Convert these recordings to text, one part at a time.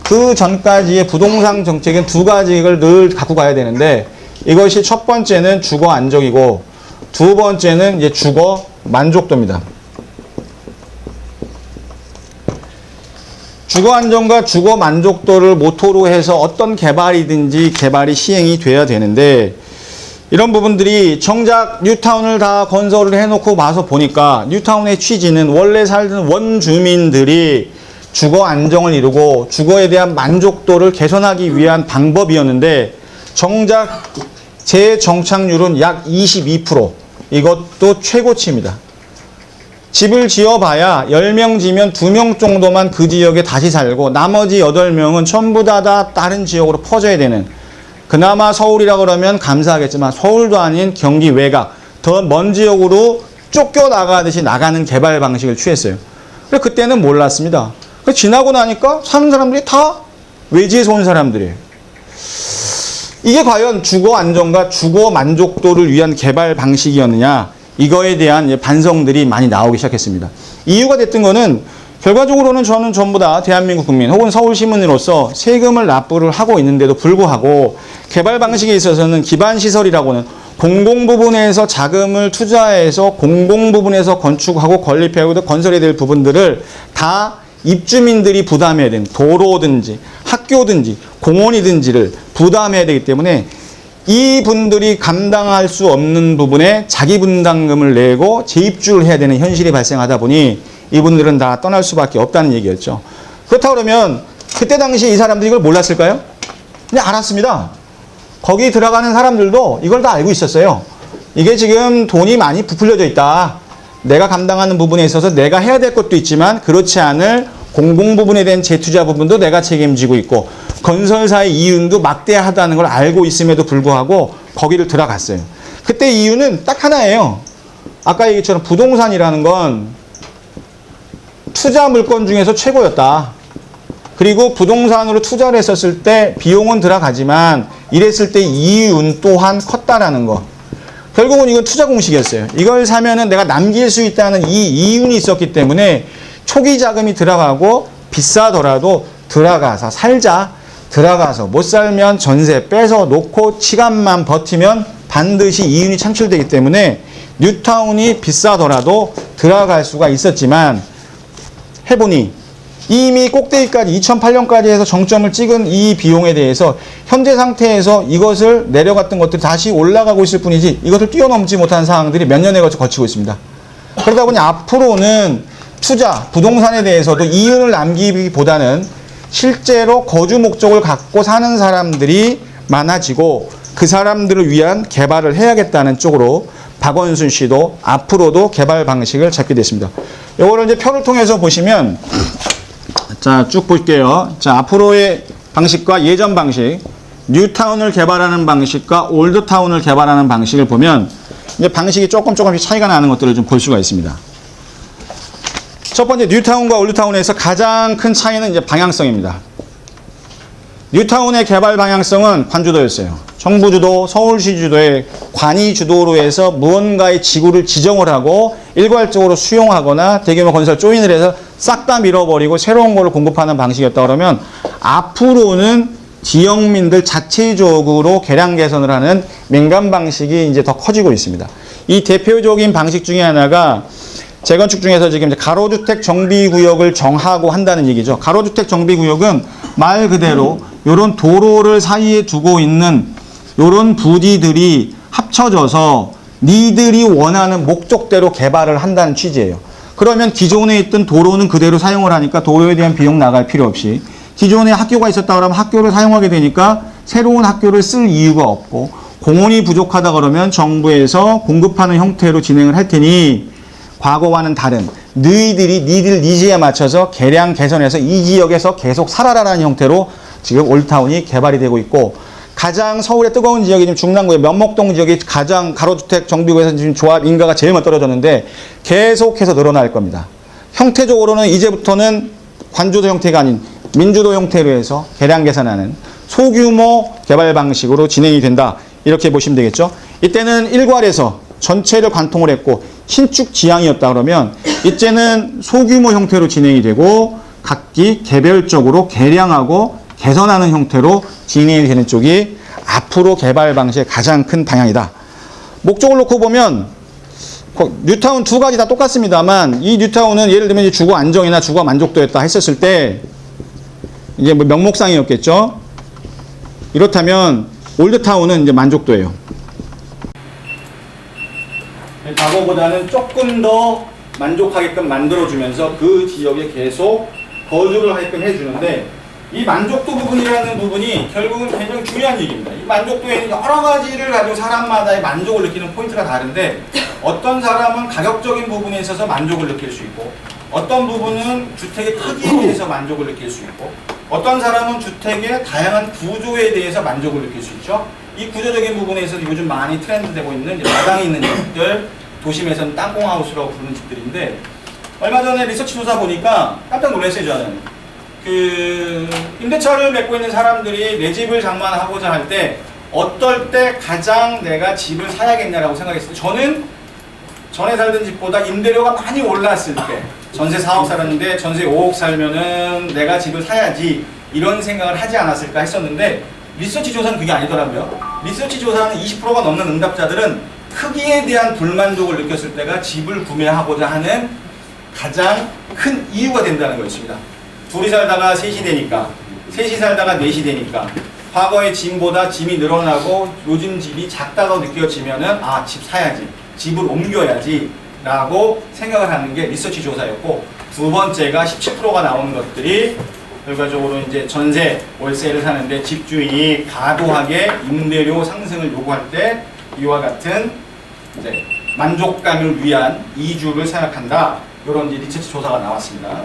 그 전까지의 부동산 정책은 두 가지를 늘 갖고 가야 되는데, 이것이 첫 번째는 주거 안정이고 두 번째는 이제 주거 만족도입니다. 주거 안정과 주거 만족도를 모토로 해서 어떤 개발이든지 개발이 시행이 돼야 되는데, 이런 부분들이 정작 뉴타운을 다 건설을 해놓고 봐서 보니까 뉴타운의 취지는 원래 살던 원주민들이 주거 안정을 이루고 주거에 대한 만족도를 개선하기 위한 방법이었는데, 정작 재정착률은 약 22%, 이것도 최고치입니다. 집을 지어봐야 10명 지면 2명 정도만 그 지역에 다시 살고 나머지 8명은 전부 다 다른 지역으로 퍼져야 되는, 그나마 서울이라 그러면 감사하겠지만 서울도 아닌 경기 외곽, 더 먼 지역으로 쫓겨나가듯이 나가는 개발 방식을 취했어요. 그래서 그때는 몰랐습니다. 지나고 나니까 사는 사람들이 다 외지에서 온 사람들이에요. 이게 과연 주거 안정과 주거 만족도를 위한 개발 방식이었느냐, 이거에 대한 반성들이 많이 나오기 시작했습니다. 이유가 됐던 거는 결과적으로는 저는 전부 다 대한민국 국민 혹은 서울시민으로서 세금을 납부를 하고 있는데도 불구하고 개발 방식에 있어서는 기반시설이라고는 공공 부분에서 자금을 투자해서 공공 부분에서 건축하고 건립하고 건설해야 될 부분들을 다 입주민들이 부담해야 되는, 도로든지 학교든지 공원이든지를 부담해야 되기 때문에 이분들이 감당할 수 없는 부분에 자기 분담금을 내고 재입주를 해야 되는 현실이 발생하다 보니 이분들은 다 떠날 수밖에 없다는 얘기였죠. 그렇다 그러면 그때 당시 이 사람들이 이걸 몰랐을까요? 그냥 알았습니다. 거기 들어가는 사람들도 이걸 다 알고 있었어요. 이게 지금 돈이 많이 부풀려져 있다. 내가 감당하는 부분에 있어서 내가 해야 될 것도 있지만 그렇지 않을 공공 부분에 대한 재투자 부분도 내가 책임지고 있고 건설사의 이윤도 막대하다는 걸 알고 있음에도 불구하고 거기를 들어갔어요. 그때 이유는 딱 하나예요. 아까 얘기처럼 부동산이라는 건 투자 물건 중에서 최고였다. 그리고 부동산으로 투자를 했었을 때 비용은 들어가지만 이랬을 때 이윤 또한 컸다라는 거. 결국은 이건 투자 공식이었어요. 이걸 사면은 내가 남길 수 있다는 이 이윤이 있었기 때문에 초기 자금이 들어가고 비싸더라도 들어가서 살자. 들어가서 못 살면 전세 빼서 놓고 시간만 버티면 반드시 이윤이 창출되기 때문에 뉴타운이 비싸더라도 들어갈 수가 있었지만 해보니 이미 꼭대기까지 2008년까지 해서 정점을 찍은 이 비용에 대해서 현재 상태에서 이것을 내려갔던 것들이 다시 올라가고 있을 뿐이지 이것을 뛰어넘지 못한 상황들이 몇 년에 걸쳐 거치고 있습니다. 그러다 보니 앞으로는 투자, 부동산에 대해서도 이윤을 남기기보다는 실제로 거주 목적을 갖고 사는 사람들이 많아지고 그 사람들을 위한 개발을 해야겠다는 쪽으로 박원순 씨도 앞으로도 개발 방식을 잡게 됐습니다. 이거를 이제 표를 통해서 보시면 자, 쭉 볼게요. 자, 앞으로의 방식과 예전 방식, 뉴타운을 개발하는 방식과 올드타운을 개발하는 방식을 보면 이제 방식이 조금씩 차이가 나는 것들을 좀 볼 수가 있습니다. 첫 번째 뉴타운과 올드타운에서 가장 큰 차이는 이제 방향성입니다. 뉴타운의 개발 방향성은 관주도였어요. 정부 주도, 서울시 주도의 관이 주도로 해서 무언가의 지구를 지정을 하고 일괄적으로 수용하거나 대규모 건설 조인을 해서 싹 다 밀어버리고 새로운 거를 공급하는 방식이었다 그러면 앞으로는 지역민들 자체적으로 개량 개선을 하는 민간 방식이 이제 더 커지고 있습니다. 이 대표적인 방식 중에 하나가 재건축 중에서 지금 가로주택 정비구역을 정하고 한다는 얘기죠. 가로주택 정비구역은 말 그대로 이런 도로를 사이에 두고 있는 이런 부지들이 합쳐져서 니들이 원하는 목적대로 개발을 한다는 취지예요. 그러면 기존에 있던 도로는 그대로 사용을 하니까 도로에 대한 비용 나갈 필요 없이 기존에 학교가 있었다 그러면 학교를 사용하게 되니까 새로운 학교를 쓸 이유가 없고 공원이 부족하다 그러면 정부에서 공급하는 형태로 진행을 할 테니 과거와는 다른 니들 니즈에 맞춰서 개량 개선해서 이 지역에서 계속 살아라라는 형태로 지금 올타운이 개발이 되고 있고 가장 서울의 뜨거운 지역이 지금 중랑구의 면목동 지역이 가장 가로주택 정비구에서 지금 조합 인가가 제일 먼저 떨어졌는데 계속해서 늘어날 겁니다. 형태적으로는 이제부터는 관주도 형태가 아닌 민주도 형태로 해서 개량 개선하는 소규모 개발 방식으로 진행이 된다. 이렇게 보시면 되겠죠. 이때는 일괄에서 전체를 관통을 했고 신축 지향이었다 그러면 이제는 소규모 형태로 진행이 되고 각기 개별적으로 개량하고 개선하는 형태로 진행이 되는 쪽이 앞으로 개발 방식의 가장 큰 방향이다. 목적을 놓고 보면 뉴타운 두 가지 다 똑같습니다만 이 뉴타운은 예를 들면 주거 안정이나 주거 만족도였다 했었을 때 이제 뭐 명목상이었겠죠. 이렇다면 올드타운은 이제 만족도예요. 과거보다는 조금 더 만족하게끔 만들어주면서 그 지역에 계속 거주를 하게끔 해주는데 이 만족도 부분이라는 부분이 결국은 굉장히 중요한 얘기입니다. 이 만족도에는 여러 가지를 가지고 사람마다의 만족을 느끼는 포인트가 다른데 어떤 사람은 가격적인 부분에 있어서 만족을 느낄 수 있고 어떤 부분은 주택의 크기에 대해서 만족을 느낄 수 있고 어떤 사람은 주택의 다양한 구조에 대해서 만족을 느낄 수 있죠. 이 구조적인 부분에 있어서 요즘 많이 트렌드되고 있는 마당이 있는 집들, 도심에서는 땅콩하우스라고 부르는 집들인데 얼마 전에 리서치 조사 보니까 깜짝 놀랐어요. 저는 임대차를 맺고 있는 사람들이 내 집을 장만하고자 할 때 어떨 때 가장 내가 집을 사야겠냐라고 생각했을 때 저는 전에 살던 집보다 임대료가 많이 올랐을 때 전세 4억 살았는데 전세 5억 살면은 내가 집을 사야지 이런 생각을 하지 않았을까 했었는데 리서치 조사는 그게 아니더라고요. 리서치 조사는 20%가 넘는 응답자들은 크기에 대한 불만족을 느꼈을 때가 집을 구매하고자 하는 가장 큰 이유가 된다는 거였습니다. 둘이 살다가 셋이 되니까, 셋이 살다가 넷이 되니까, 과거의 짐보다 짐이 늘어나고 요즘 집이 작다고 느껴지면은 아, 집 사야지, 집을 옮겨야지 라고 생각을 하는 게 리서치 조사였고, 두 번째가 17%가 나오는 것들이 결과적으로 이제 전세, 월세를 사는데 집주인이 과도하게 임대료 상승을 요구할 때 이와 같은 이제 만족감을 위한 이주를 생각한다. 이런 이제 리서치 조사가 나왔습니다.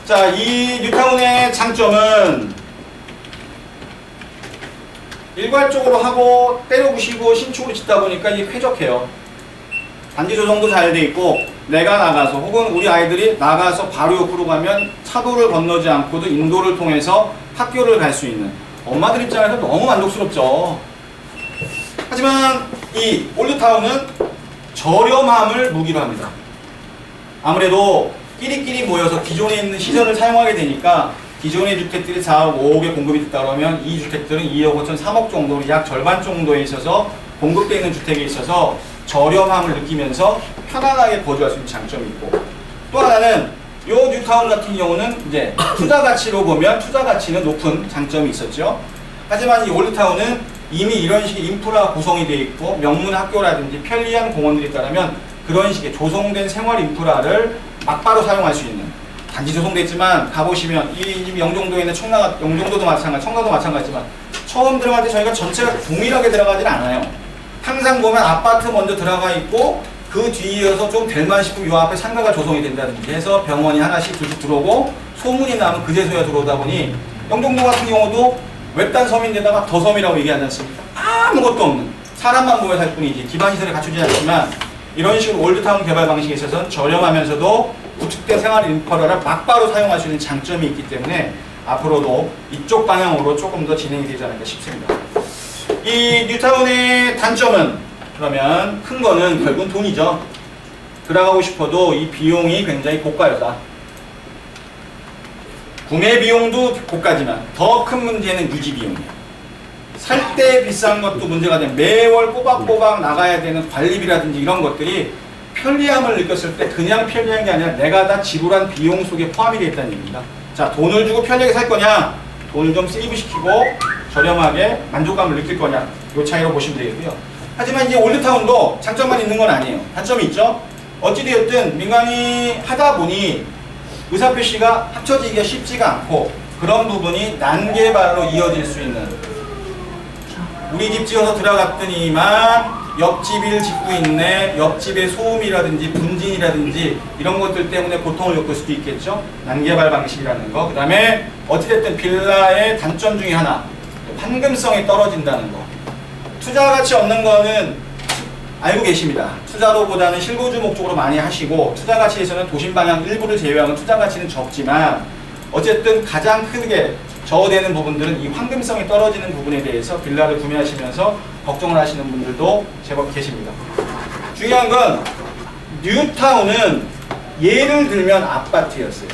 자, 이 뉴타운의 장점은 일괄적으로 하고 때려부시고 신축으로 짓다 보니까 이게 쾌적해요. 단지 조성도 잘 돼 있고 내가 나가서 혹은 우리 아이들이 나가서 바로 옆으로 가면 차도를 건너지 않고도 인도를 통해서 학교를 갈 수 있는 엄마들 입장에서 너무 만족스럽죠. 하지만 이 올드타운은 저렴함을 무기로 합니다. 아무래도 끼리끼리 모여서 기존에 있는 시설을 사용하게 되니까 기존의 주택들이 4억, 5억에 공급이 됐다 그러면 이 주택들은 2억 5천, 3억 정도로 약 절반 정도에 있어서 공급되어 있는 주택에 있어서 저렴함을 느끼면서 편안하게 거주할 수 있는 장점이 있고 또 하나는 이 뉴타운 같은 경우는 이제 투자 가치로 보면 투자 가치는 높은 장점이 있었죠. 하지만 이 올드타운은 이미 이런 식의 인프라 구성이 되어 있고 명문 학교라든지 편리한 공원들이 있다면 그런 식의 조성된 생활 인프라를 막바로 사용할 수 있는 단지 조성됐지만 가보시면 이 집 영종도에 있는 영종도도 마찬가지, 청라도 마찬가지지만 처음 들어갈 때 저희가 전체가 동일하게 들어가지는 않아요. 항상 보면 아파트 먼저 들어가 있고 그 뒤이어서 좀 될만 싶으면 이 앞에 상가가 조성이 된다든지 해서 병원이 하나씩 둘씩 들어오고 소문이 나면 그제서야 들어오다 보니 영종도 같은 경우도 외딴 섬인데다가 더섬이라고 얘기하지 않습니까? 아무것도 없는 사람만 모여 살 뿐이지 기반시설이 갖추지 않지만 이런 식으로 올드타운 개발 방식에 있어서는 저렴하면서도 구축된 생활 인프라를 막바로 사용할 수 있는 장점이 있기 때문에 앞으로도 이쪽 방향으로 조금 더 진행이 되지 않을까 싶습니다. 이 뉴타운의 단점은 그러면 큰 거는 결국은 돈이죠. 들어가고 싶어도 이 비용이 굉장히 고가여다. 구매 비용도 고가지만 더 큰 문제는 유지 비용이에요. 살 때 비싼 것도 문제가 되면 매월 꼬박꼬박 나가야 되는 관리비라든지 이런 것들이 편리함을 느꼈을 때 그냥 편리한 게 아니라 내가 다 지불한 비용 속에 포함이 되어 있다는 얘기입니다. 자, 돈을 주고 편리하게 살 거냐 돈을 좀 세이브시키고 저렴하게 만족감을 느낄 거냐 이 차이로 보시면 되겠고요. 하지만 이제 올드타운도 장점만 있는 건 아니에요. 단점이 있죠. 어찌되었든 민간이 하다 보니 의사표시가 합쳐지기가 쉽지가 않고 그런 부분이 난개발로 이어질 수 있는 우리 집 지어서 들어갔더니만 옆집을 짓고 있네 옆집의 소음이라든지 분진이라든지 이런 것들 때문에 고통을 겪을 수도 있겠죠. 난개발 방식이라는 거. 그 다음에 어찌됐든 빌라의 단점 중에 하나 환금성이 떨어진다는 거. 투자 가치 없는 거는 알고 계십니다. 투자로보다는 실거주 목적으로 많이 하시고 투자 가치에서는 도심 방향 일부를 제외하면 투자 가치는 적지만 어쨌든 가장 크게 저어되는 부분들은 이 황금성이 떨어지는 부분에 대해서 빌라를 구매하시면서 걱정을 하시는 분들도 제법 계십니다. 중요한 건 뉴타운은 예를 들면 아파트였어요.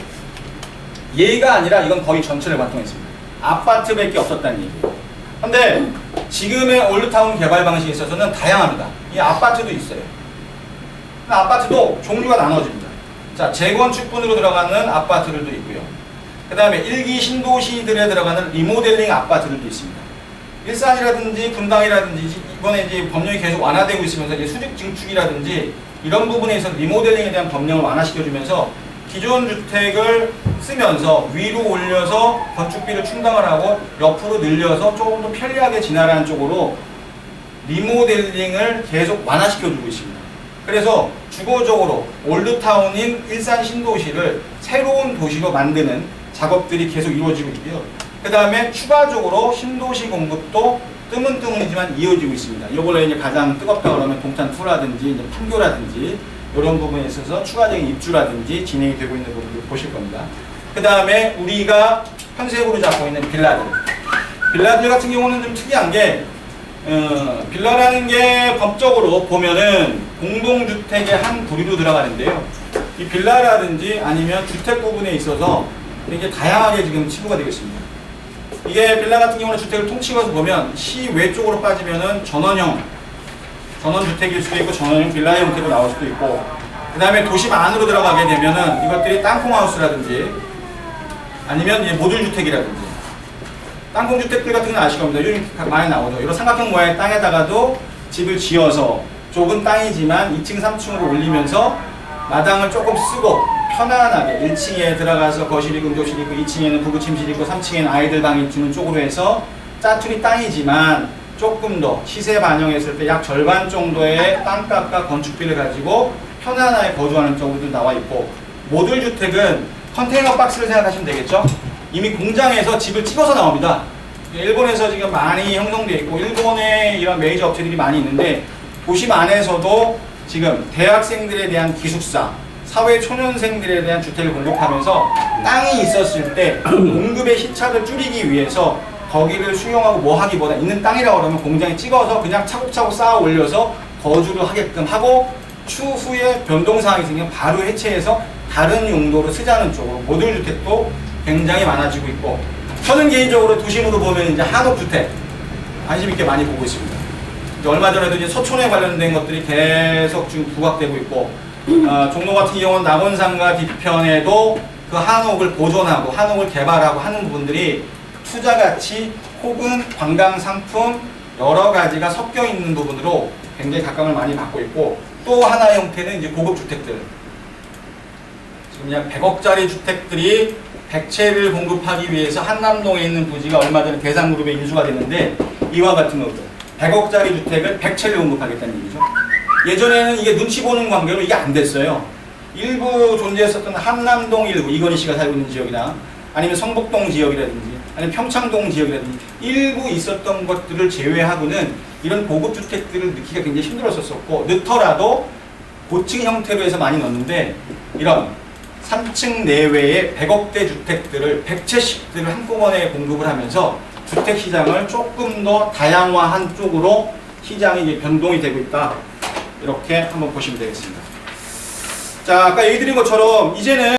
얘가 아니라 이건 거의 전체를 관통했습니다. 아파트밖에 없었다는 얘기예요. 근데 지금의 올드타운 개발 방식에 있어서는 다양합니다. 이 아파트도 있어요. 아파트도 종류가 나눠집니다. 자, 재건축분으로 들어가는 아파트들도 있고요. 그 다음에 1기 신도시들에 들어가는 리모델링 아파트들도 있습니다. 일산이라든지 분당이라든지 이번에 이제 법령이 계속 완화되고 있으면서 이제 수직 증축이라든지 이런 부분에 있어서 리모델링에 대한 법령을 완화시켜주면서 기존 주택을 쓰면서 위로 올려서 건축비를 충당을 하고 옆으로 늘려서 조금 더 편리하게 지나가는 쪽으로 리모델링을 계속 완화시켜주고 있습니다. 그래서 주거적으로 올드타운인 일산 신도시를 새로운 도시로 만드는 작업들이 계속 이루어지고 있고요. 그 다음에 추가적으로 신도시 공급도 뜨문뜨문이지만 이어지고 있습니다. 이걸로 이제 가장 뜨겁다 그러면 동탄2라든지 이제 판교라든지 이런 부분에 있어서 추가적인 입주라든지 진행이 되고 있는 부분을 보실 겁니다. 그 다음에 우리가 현세으로 잡고 있는 빌라들 같은 경우는 좀 특이한 게 빌라라는 게 법적으로 보면은 공동주택의 한 부류로 들어가는데요. 이 빌라라든지 아니면 주택 부분에 있어서 되게 다양하게 지금 치부가 되고 있습니다. 이게 빌라 같은 경우는 주택을 통칭해서 보면 시외 쪽으로 빠지면은 전원주택일 수도 있고 전원형 빌라의 형태로 나올 수도 있고, 그 다음에 도심 안으로 들어가게 되면은 이것들이 땅콩하우스라든지 아니면 이제 모듈주택이라든지, 땅콩주택들 같은 건 아실 겁니다. 요즘 많이 나오죠. 이런 삼각형 모양의 땅에다가도 집을 지어서 좁은 땅이지만 2층, 3층으로 올리면서 마당을 조금 쓰고 편안하게 1층에 들어가서 거실이 응급실 있고 2층에는 부부 침실 있고 3층에는 아이들 방이 주는 쪽으로 해서 짜투리 땅이지만 조금 더 시세 반영했을 때 약 절반 정도의 땅값과 건축비를 가지고 편안하게 거주하는 쪽으로 나와 있고, 모듈 주택은 컨테이너 박스를 생각하시면 되겠죠. 이미 공장에서 집을 찍어서 나옵니다. 일본에서 지금 많이 형성되어 있고 일본에 이런 메이저 업체들이 많이 있는데, 도심 안에서도 지금 대학생들에 대한 기숙사, 사회 초년생들에 대한 주택을 공급하면서 땅이 있었을 때 공급의 시차를 줄이기 위해서 거기를 수용하고 뭐 하기보다 있는 땅이라고 그러면 공장에 찍어서 그냥 차곡차곡 쌓아 올려서 거주를 하게끔 하고, 추후에 변동사항이 생기면 바로 해체해서 다른 용도로 쓰자는 쪽으로 모듈 주택도 굉장히 많아지고 있고, 저는 개인적으로 도심으로 보면 이제 한옥주택 관심 있게 많이 보고 있습니다. 이제 얼마 전에도 이제 서촌에 관련된 것들이 계속 지금 부각되고 있고, 종로 같은 경우는 낙원상가 뒤편에도 그 한옥을 보존하고 한옥을 개발하고 하는 부분들이 투자 가치 혹은 관광 상품 여러 가지가 섞여 있는 부분으로 굉장히 각광을 많이 받고 있고, 또 하나의 형태는 이제 고급 주택들. 지금 약 100억짜리 주택들이 100채를 공급하기 위해서 한남동에 있는 부지가 얼마 전에 대상그룹에 인수가 됐는데, 이와 같은 것들 100억짜리 주택을 100채를 공급하겠다는 얘기죠. 예전에는 이게 눈치 보는 관계로 이게 안 됐어요. 일부 존재했었던 한남동 일부, 이건희 씨가 살고 있는 지역이나 아니면 성북동 지역이라든지 아니면 평창동 지역이라든지 일부 있었던 것들을 제외하고는 이런 고급 주택들을 넣기가 굉장히 힘들었었고, 넣더라도 고층 형태로 해서 많이 넣었는데, 이런 3층 내외의 100억대 주택들을 100채씩들을 한꺼번에 공급을 하면서 주택 시장을 조금 더 다양화한 쪽으로 시장이 이제 변동이 되고 있다. 이렇게 한번 보시면 되겠습니다. 자, 아까 얘기 드린 것처럼 이제는